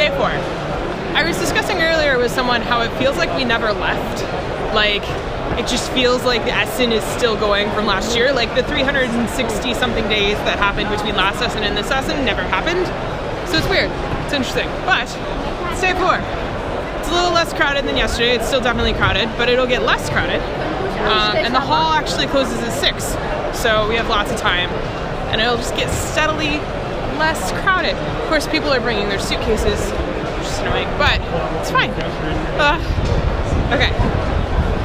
Day 4. I was discussing earlier with someone how it feels like we never left. Like, it just feels like the Essen is still going from last year. Like the 360 something days that happened between last Essen and this Essen never happened. So it's weird, it's interesting. But it's Day 4. It's a little less crowded than yesterday. It's still definitely crowded, but it'll get less crowded. And the hall actually closes at 6, so we have lots of time. And it'll just get steadily less crowded. Of course, people are bringing their suitcases, which is annoying, but it's fine. Okay,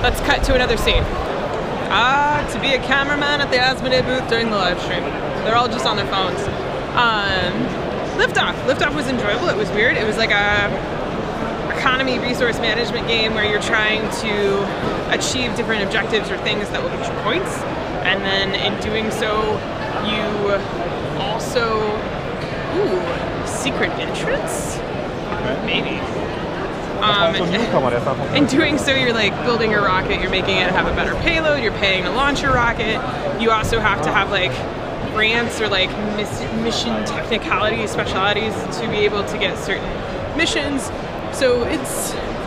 let's cut to another scene. To be a cameraman at the Asmodee booth during the live stream. They're all just on their phones. Liftoff. Liftoff was enjoyable. It was weird. It was like a economy resource management game where you're trying to achieve different objectives or things that will get you points, and then in doing so you also secret entrance? Maybe. In doing so you're like building your rocket, you're making it have a better payload, you're paying to launch your rocket. You also have to have like grants or like mission technicalities, specialities to be able to get certain missions. So it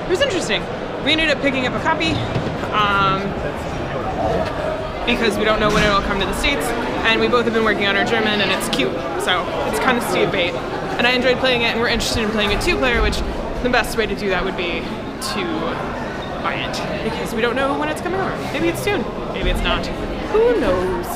was interesting. We ended up picking up a copy because we don't know when it'll come to the States, and we both have been working on our German, and it's cute, so it's kind of Steve bait. And I enjoyed playing it, and we're interested in playing it 2-player, which the best way to do that would be to buy it, because we don't know when it's coming over. Maybe it's soon, maybe it's not. Who knows?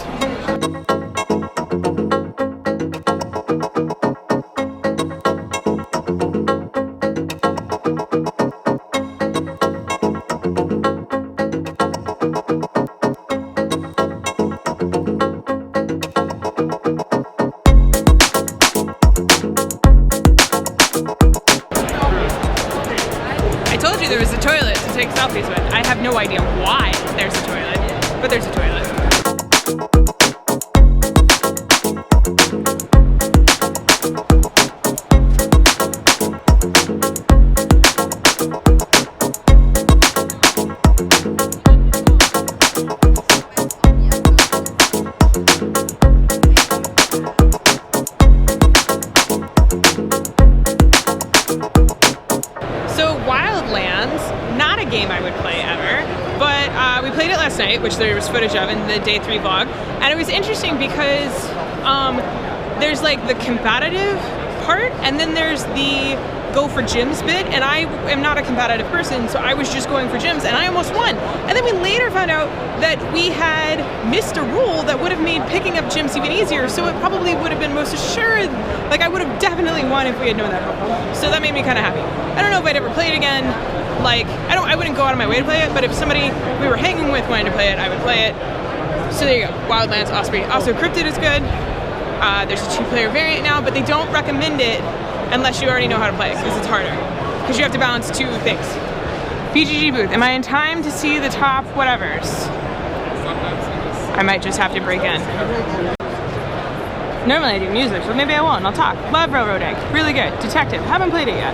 There was a toilet to take selfies with. I have no idea why there's a toilet, but there's a toilet. Not a game I would play ever, but we played it last night, which there was footage of in the Day 3 vlog, and it was interesting because there's like the competitive part, and then there's the go for gyms bit, and I am not a competitive person, so I was just going for gyms, and I almost won. And then we later found out that we had missed a rule that would have made picking up gyms even easier, so it probably would have been most assured, like I would have definitely won if we had known that rule. So that made me kind of happy. I don't know if I'd ever play it again. Like, I wouldn't go out of my way to play it, but if somebody we were hanging with wanted to play it, I would play it. So there you go, Wildlands Osprey. Also, Cryptid is good. There's a 2-player variant now, but they don't recommend it unless you already know how to play it, because it's harder. Because you have to balance 2 things. BGG booth, am I in time to see the top whatevers? I might just have to break in. Normally I do music, but maybe I won't, I'll talk. Love Railroad Egg, really good. Detective, haven't played it yet.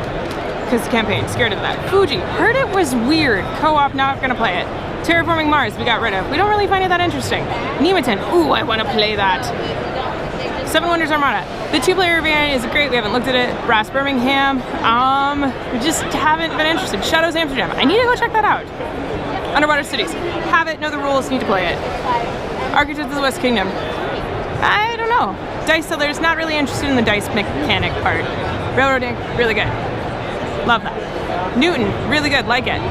Because campaign, scared of that. Fuji, heard it was weird. Co-op, not gonna play it. Terraforming Mars, we got rid of. We don't really find it that interesting. Nemeton, ooh, I wanna play that. 7 Wonders Armada. The 2-player variant is great, we haven't looked at it. Brass Birmingham, we just haven't been interested. Shadows Amsterdam, I need to go check that out. Underwater Cities, have it, know the rules, need to play it. Architects of the West Kingdom, I don't know. Dice Sellers, not really interested in the dice mechanic part. Railroading, really good. Love that. Newton, really good, like it.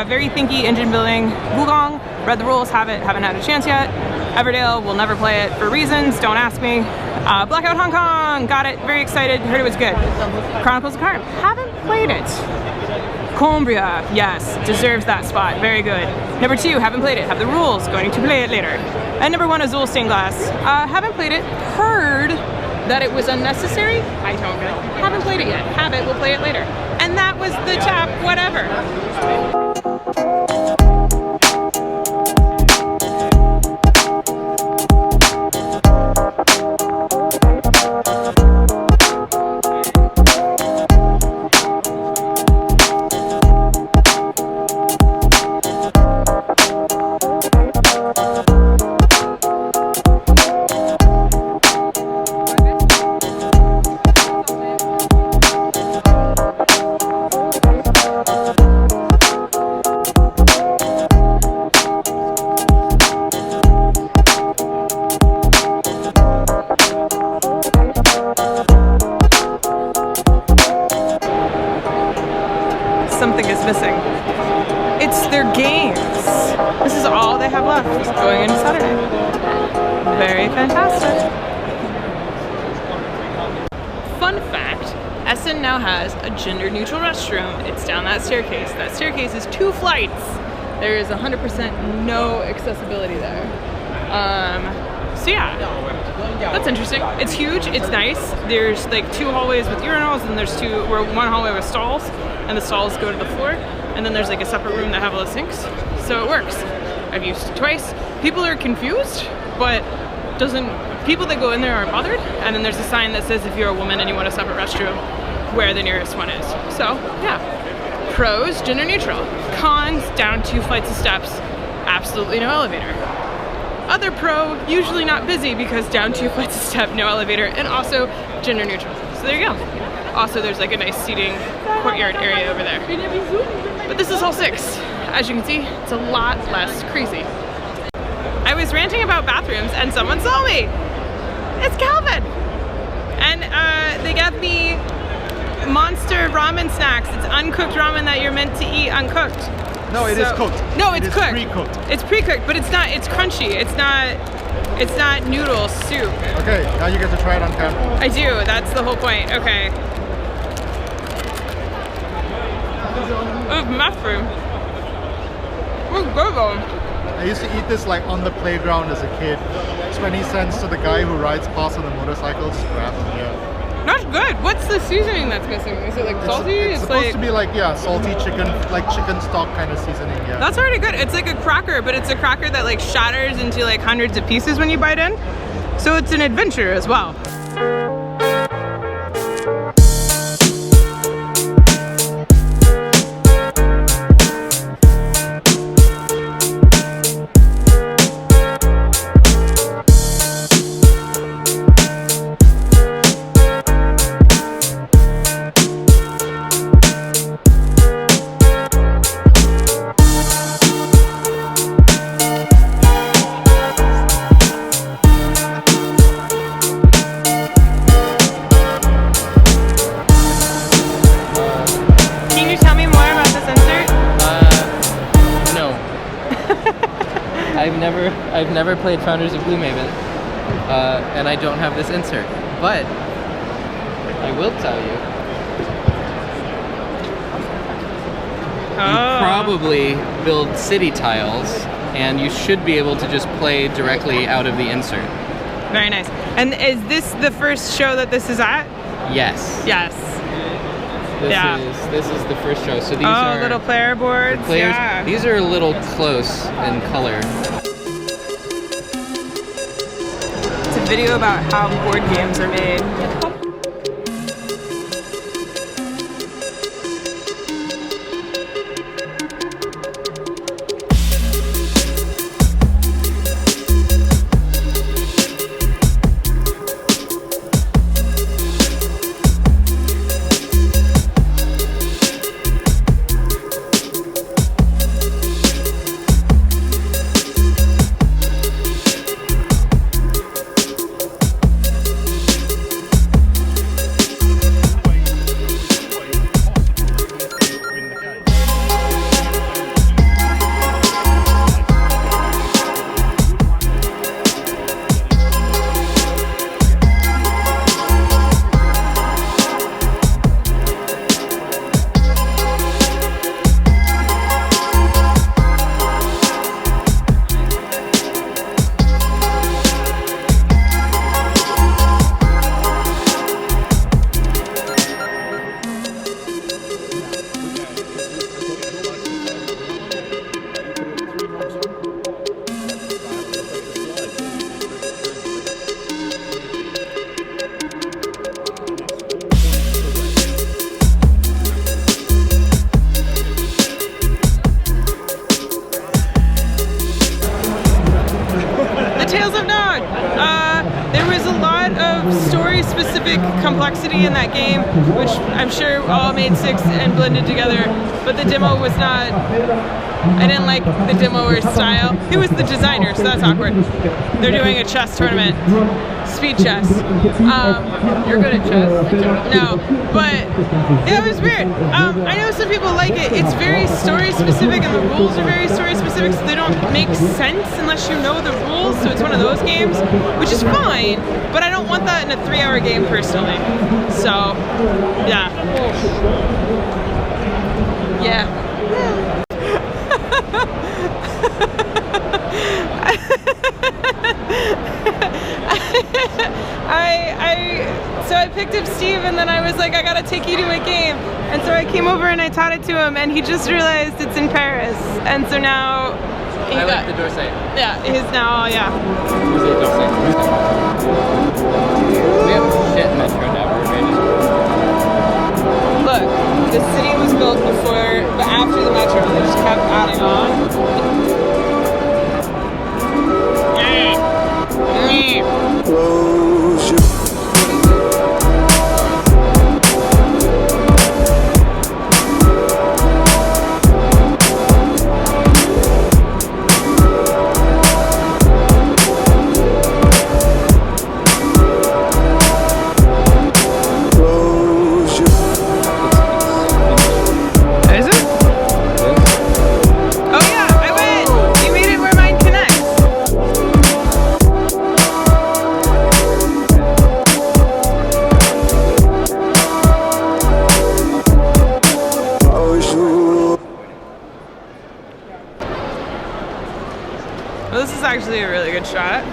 Very thinky engine building. Wukong, read the rules, haven't had a chance yet. Everdale, will never play it for reasons, don't ask me. Blackout Hong Kong, got it, very excited, heard it was good. Chronicles of Karm, haven't played it. Cumbria, yes, deserves that spot, very good. Number 2, haven't played it, have the rules, going to play it later. And number 1, Azul Stained Glass, haven't played it, heard that it was unnecessary, I don't know. Haven't played it yet, have it, we'll play it later. And that was the top whatever. something is missing. It's their games. This is all they have left going into Saturday. Very fantastic. Fun fact, Essen now has a gender-neutral restroom. It's down that staircase. That staircase is 2 flights. There is 100% no accessibility there. So yeah, that's interesting. It's huge, it's nice. There's like 2 hallways with urinals, and there's 1 hallway with stalls, and the stalls go to the floor. And then there's like a separate room that have all the sinks. So it works. I've used it twice. People are confused, but people that go in there aren't bothered. And then there's a sign that says if you're a woman and you want a separate restroom, where the nearest one is. So yeah, pros, gender neutral. Cons, down 2 flights of steps, absolutely no elevator. Other pro, usually not busy because down 2 flights of steps, no elevator, and also gender neutral. So there you go. Also, there's like a nice seating courtyard area over there. But this is hall 6. As you can see, it's a lot less crazy. I was ranting about bathrooms and someone saw me. It's Calvin. And they got me monster ramen snacks. It's uncooked ramen that you're meant to eat uncooked. No, it is cooked. No, it's cooked. Pre-cooked. It's pre-cooked, but it's crunchy. It's not noodle soup. Okay, now you get to try it on camera. I do, that's the whole point. Okay. Oh, mushroom. Oh, go. I used to eat this like on the playground as a kid. 20 cents to the guy who rides past on the motorcycle. Just grab them, yeah. That's good. What's the seasoning that's missing? Is it like salty? It's supposed to be like, yeah, salty chicken, like chicken stock kind of seasoning, yeah. That's already good. It's like a cracker, but it's a cracker that like shatters into like hundreds of pieces when you bite in. So it's an adventure as well. I've never played Founders of Gloomhaven, and I don't have this insert, but I will tell you, you probably build city tiles, and you should be able to just play directly out of the insert. Very nice. And is this the first show that this is at? Yes. Yes. This is the first show. So these are little player boards. Players. Yeah. These are a little close in color. It's a video about how board games are made. specific complexity in that game, which I'm sure all made 6 and blended together, but the demo was not, I didn't like the demoer's style. He was the designer, so that's awkward. They're doing a chess tournament, speed chess. You're good at chess. No, but yeah, it was weird. I know some people like it. It's very story specific and the rules are very story specific, so they don't make sense unless you know the rules, so it's one of those games, which is fine, but I don't want that in a 3-hour game personally. So, yeah. Yeah. So I picked up Steve and then I was like, I gotta take you to a game. And so I came over and I taught it to him and he just realized it's in Paris. And so now I like the Dorsey. Yeah, he's now, yeah. We have shit metro network. Look, the city was built before, but after the metro, they just kept adding on. Well, this is actually a really good shot.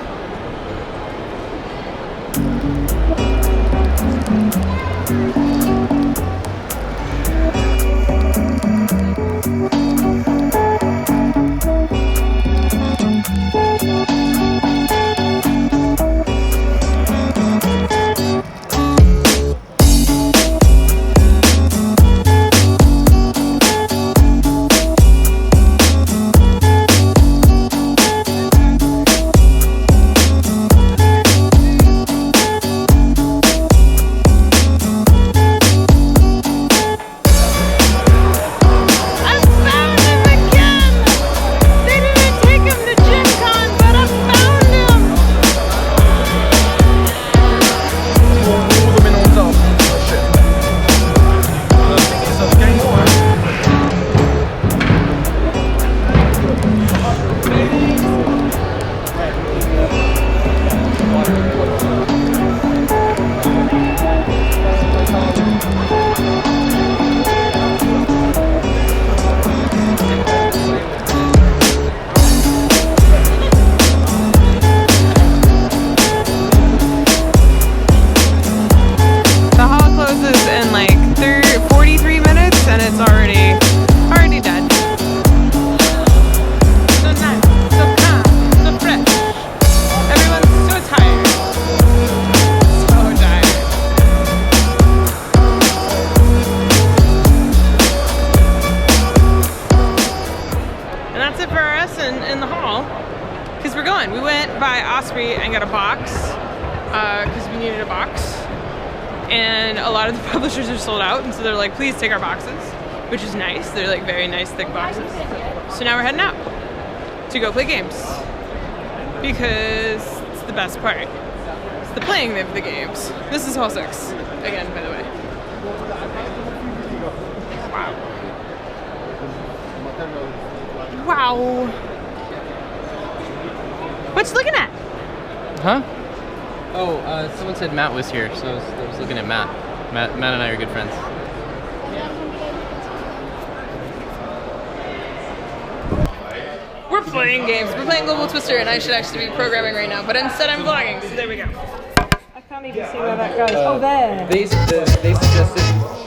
And got a box because we needed a box, and a lot of the publishers are sold out, and so they're like, please take our boxes, which is nice. They're like very nice thick boxes. So now we're heading out to go play games because it's the best part. It's the playing of the games. This is Hall 6 again, by the way. Wow. What you looking at? Huh? Oh, someone said Matt was here, so I was looking at Matt. Matt and I are good friends. We're playing games. We're playing Global Twister, and I should actually be programming right now, but instead I'm vlogging, so there we go. I can't even see where that goes. Oh, there. They suggested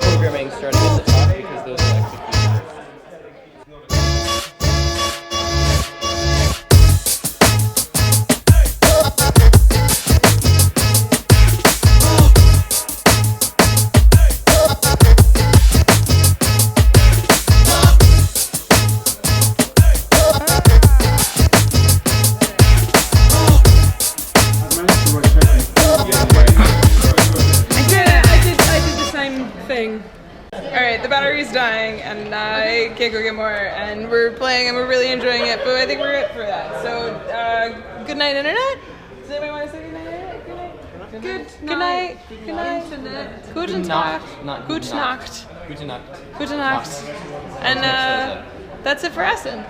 programming starting at the top because those are executions. I Kekogimor, and we're playing and we're really enjoying it, but I think we're it for that. So, good night, Internet. Does anybody want to say good night, Internet? Good night. Good night. Good night. Internet. Guten Tag. Gute Nacht. Gute Nacht. Gute Nacht. And that's it for Essen.